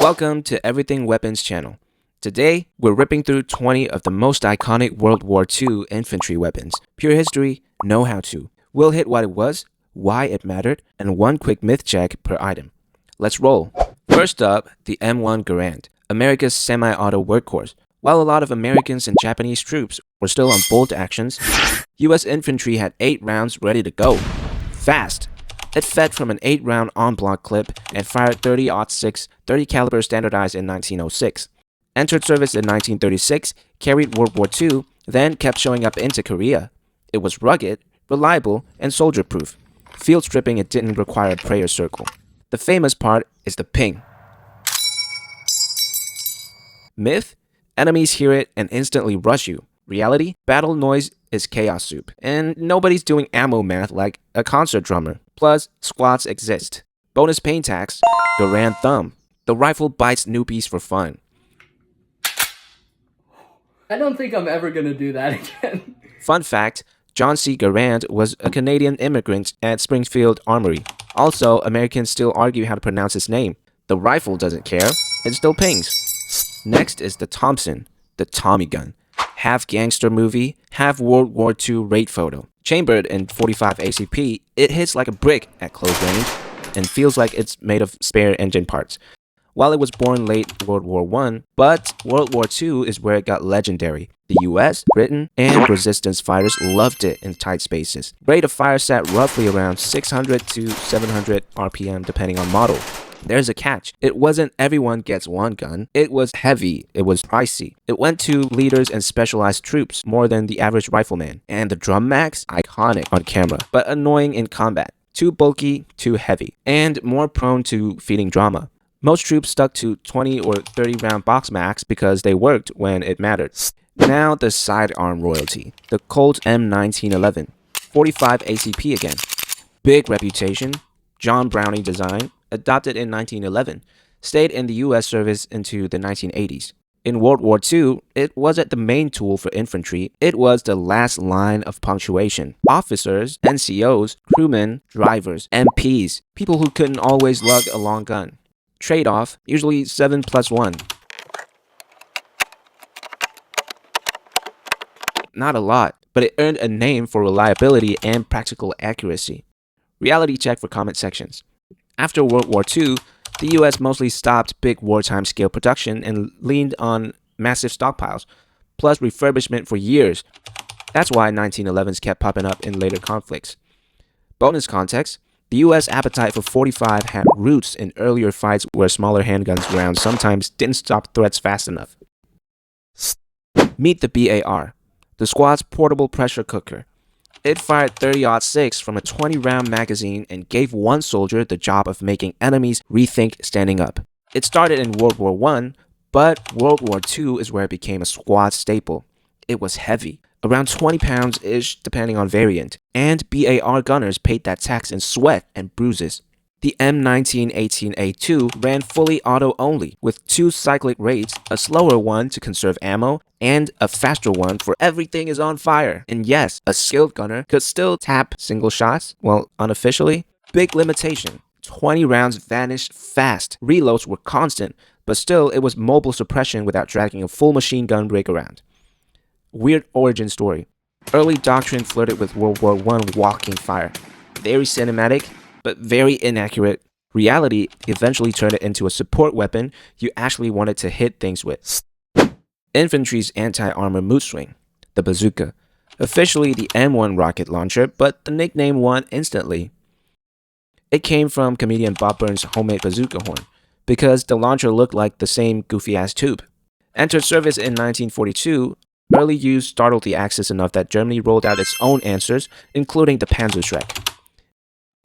Welcome to Everything Weapons channel. Today, we're ripping through 20 of the most iconic World War II infantry weapons. Pure history, know how to. We'll hit what it was, why it mattered, and one quick myth check per item. Let's roll. First up, the M1 Garand, America's semi-auto workhorse. While a lot of Americans and Japanese troops were still on bolt actions, US infantry had 8 rounds ready to go. Fast. It fed from an 8-round en-bloc clip and fired .30-06, 30 caliber standardized in 1906. Entered service in 1936, carried World War II, then kept showing up into Korea. It was rugged, reliable, and soldier-proof. Field stripping it didn't require a prayer circle. The famous part is the ping. Myth? Enemies hear it and instantly rush you. Reality? Battle noise is chaos soup, and nobody's doing ammo math like a concert drummer. Plus, squads exist. Bonus pain tax, Garand thumb. The rifle bites newbies for fun. I don't think I'm ever gonna do that again. Fun fact, John C. Garand was a Canadian immigrant at Springfield Armory. Also, Americans still argue how to pronounce his name. The rifle doesn't care, it still pings. Next is the Thompson, the Tommy gun. Half gangster movie, half World War II raid photo. Chambered in 45 ACP, it hits like a brick at close range and feels like it's made of spare engine parts. While it was born late World War I, but World War II is where it got legendary. The US, Britain, and resistance fighters loved it in tight spaces. Rate of fire sat roughly around 600 to 700 RPM depending on model. There's a catch. It wasn't everyone gets one gun. It was heavy. It was pricey. It went to leaders and specialized troops more than the average rifleman. And the drum max? Iconic on camera, but annoying in combat. Too bulky, too heavy, and more prone to feeding drama. Most troops stuck to 20 or 30 round box max because they worked when it mattered. Now the sidearm royalty. The Colt M1911. 45 ACP again. Big reputation. John Browning design. Adopted in 1911, stayed in the US service into the 1980s. In World War II, it wasn't the main tool for infantry, it was the last line of punctuation. Officers, NCOs, crewmen, drivers, MPs, people who couldn't always lug a long gun. Trade-off, usually 7+1. Not a lot, but it earned a name for reliability and practical accuracy. Reality check for comment sections. After World War II, the US mostly stopped big wartime scale production and leaned on massive stockpiles, plus refurbishment for years. That's why 1911s kept popping up in later conflicts. Bonus context, the US appetite for 45 had roots in earlier fights where smaller handguns rounds sometimes didn't stop threats fast enough. Meet the BAR, the squad's portable pressure cooker. It fired .30-06 from a 20-round magazine and gave one soldier the job of making enemies rethink standing up. It started in World War I, but World War II is where it became a squad staple. It was heavy, around 20 pounds-ish depending on variant, and BAR gunners paid that tax in sweat and bruises. The M1918A2 ran fully auto only, with 2 cyclic rates, a slower one to conserve ammo, and a faster one for everything is on fire. And yes, a skilled gunner could still tap single shots, well, unofficially. Big limitation. 20 rounds vanished fast. Reloads were constant, but still it was mobile suppression without dragging a full machine gun rig around. Weird origin story. Early doctrine flirted with World War I walking fire. Very cinematic, but very inaccurate. Reality eventually turned it into a support weapon you actually wanted to hit things with. Infantry's anti-armor mood swing, the Bazooka. Officially the M1 rocket launcher, but the nickname won instantly. It came from comedian Bob Burns' homemade bazooka horn, because the launcher looked like the same goofy-ass tube. Entered service in 1942, early use startled the Axis enough that Germany rolled out its own answers, including the Panzerschreck.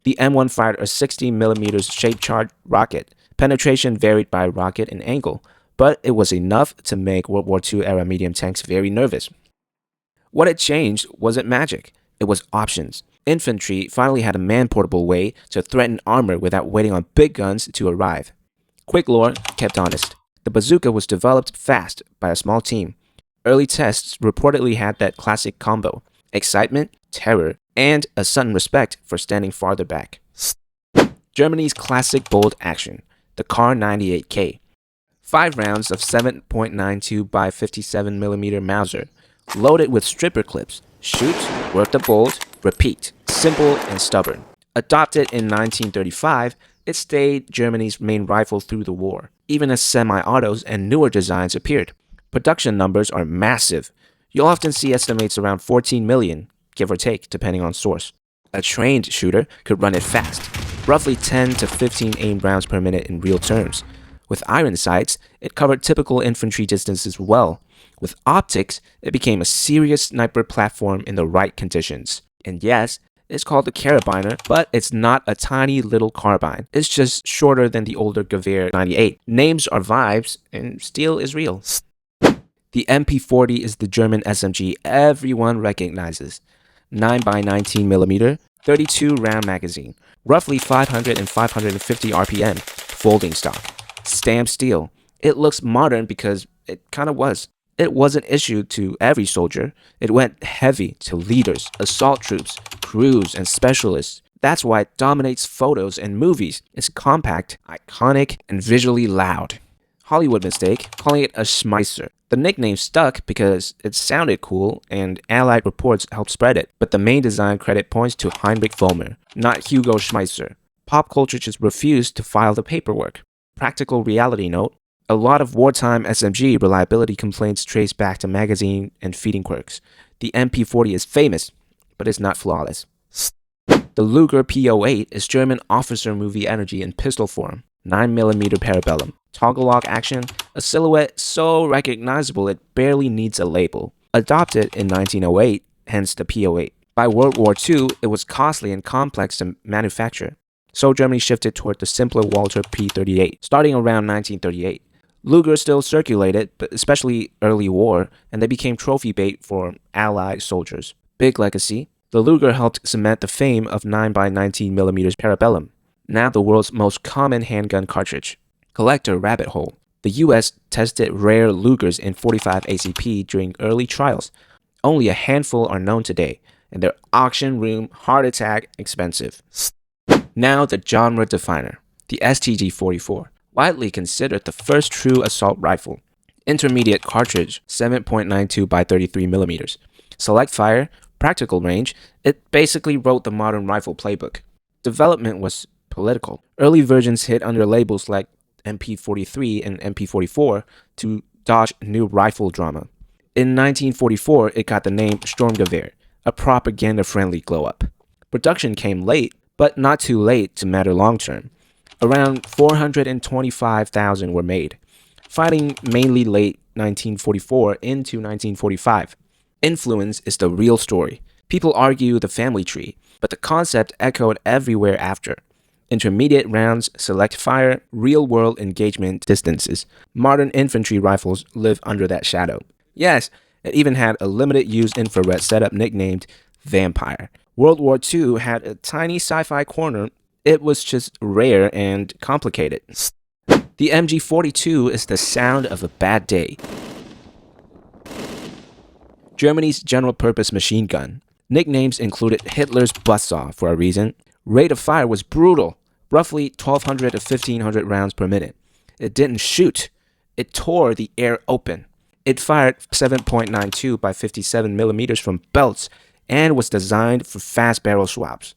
The M1 fired a 60mm shape-charged rocket. Penetration varied by rocket and angle, but it was enough to make World War II era medium tanks very nervous. What had changed wasn't magic, it was options. Infantry finally had a man-portable way to threaten armor without waiting on big guns to arrive. Quick lore kept honest. The bazooka was developed fast by a small team. Early tests reportedly had that classic combo: excitement, terror, and a sudden respect for standing farther back. Germany's classic bold action, the Kar 98K. 5 rounds of 7.92 by 57mm Mauser, loaded with stripper clips. Shoot, work the bolt, repeat. Simple and stubborn. Adopted in 1935, it stayed Germany's main rifle through the war, even as semi-autos and newer designs appeared. Production numbers are massive. You'll often see estimates around 14 million, give or take, depending on source. A trained shooter could run it fast, roughly 10 to 15 aimed rounds per minute in real terms. With iron sights, it covered typical infantry distances well. With optics, it became a serious sniper platform in the right conditions. And yes, it's called the Karabiner, but it's not a tiny little carbine. It's just shorter than the older Gewehr 98. Names are vibes, and steel is real. The MP40 is the German SMG everyone recognizes. 9x19mm, 32 round magazine, roughly 500 and 550 RPM, folding stock, stamped steel. It looks modern because it kind of was. It wasn't issued to every soldier. It went heavy to leaders, assault troops, crews, and specialists. That's why it dominates photos and movies. It's compact, iconic, and visually loud. Hollywood mistake, calling it a Schmeisser. The nickname stuck because it sounded cool and Allied reports helped spread it, but the main design credit points to Heinrich Vollmer, not Hugo Schmeisser. Pop culture just refused to file the paperwork. Practical reality note, a lot of wartime SMG reliability complaints trace back to magazine and feeding quirks. The MP40 is famous, but it's not flawless. The Luger P08 is German officer movie energy in pistol form, 9mm parabellum. Toggle lock action, a silhouette so recognizable it barely needs a label. Adopted in 1908, hence the P08. By World War II, it was costly and complex to manufacture, so Germany shifted toward the simpler Walter P38, starting around 1938. Luger still circulated, but especially early war, and they became trophy bait for Allied soldiers. Big legacy, the Luger helped cement the fame of 9x19mm parabellum, now the world's most common handgun cartridge. Collector rabbit hole. The US tested rare Lugers in 45 ACP during early trials. Only a handful are known today, and they're auction room, heart attack, expensive. Now the genre definer, the STG-44, widely considered the first true assault rifle. Intermediate cartridge, 7.92 by 33mm. Select fire, practical range, it basically wrote the modern rifle playbook. Development was political. Early versions hit under labels like MP43 and MP44 to dodge new rifle drama. In 1944, it got the name Sturmgewehr, a propaganda-friendly glow-up. Production came late, but not too late to matter long-term. Around 425,000 were made, fighting mainly late 1944 into 1945. Influence is the real story. People argue the family tree, but the concept echoed everywhere after. Intermediate rounds, select fire, real-world engagement distances. Modern infantry rifles live under that shadow. Yes, it even had a limited-use infrared setup nicknamed Vampire. World War II had a tiny sci-fi corner. It was just rare and complicated. The MG42 is the sound of a bad day. Germany's general-purpose machine gun. Nicknames included Hitler's buzzsaw for a reason. Rate of fire was brutal. Roughly 1,200 to 1,500 rounds per minute. It didn't shoot. It tore the air open. It fired 7.92 by 57mm from belts and was designed for fast barrel swaps.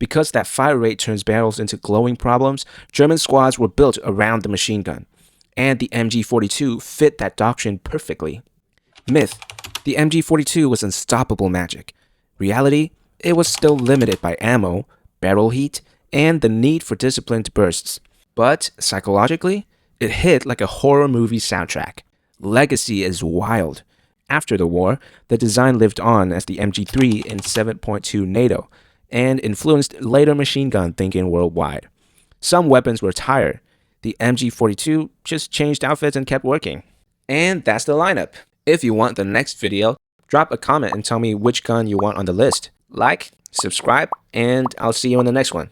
Because that fire rate turns barrels into glowing problems, German squads were built around the machine gun, and the MG42 fit that doctrine perfectly. Myth: the MG42 was unstoppable magic. Reality: it was still limited by ammo, barrel heat, and the need for disciplined bursts. But psychologically, it hit like a horror movie soundtrack. Legacy is wild. After the war, the design lived on as the MG3 in 7.2 NATO and influenced later machine gun thinking worldwide. Some weapons were tired. The MG42 just changed outfits and kept working. And that's the lineup. If you want the next video, drop a comment and tell me which gun you want on the list. Like, subscribe, and I'll see you in the next one.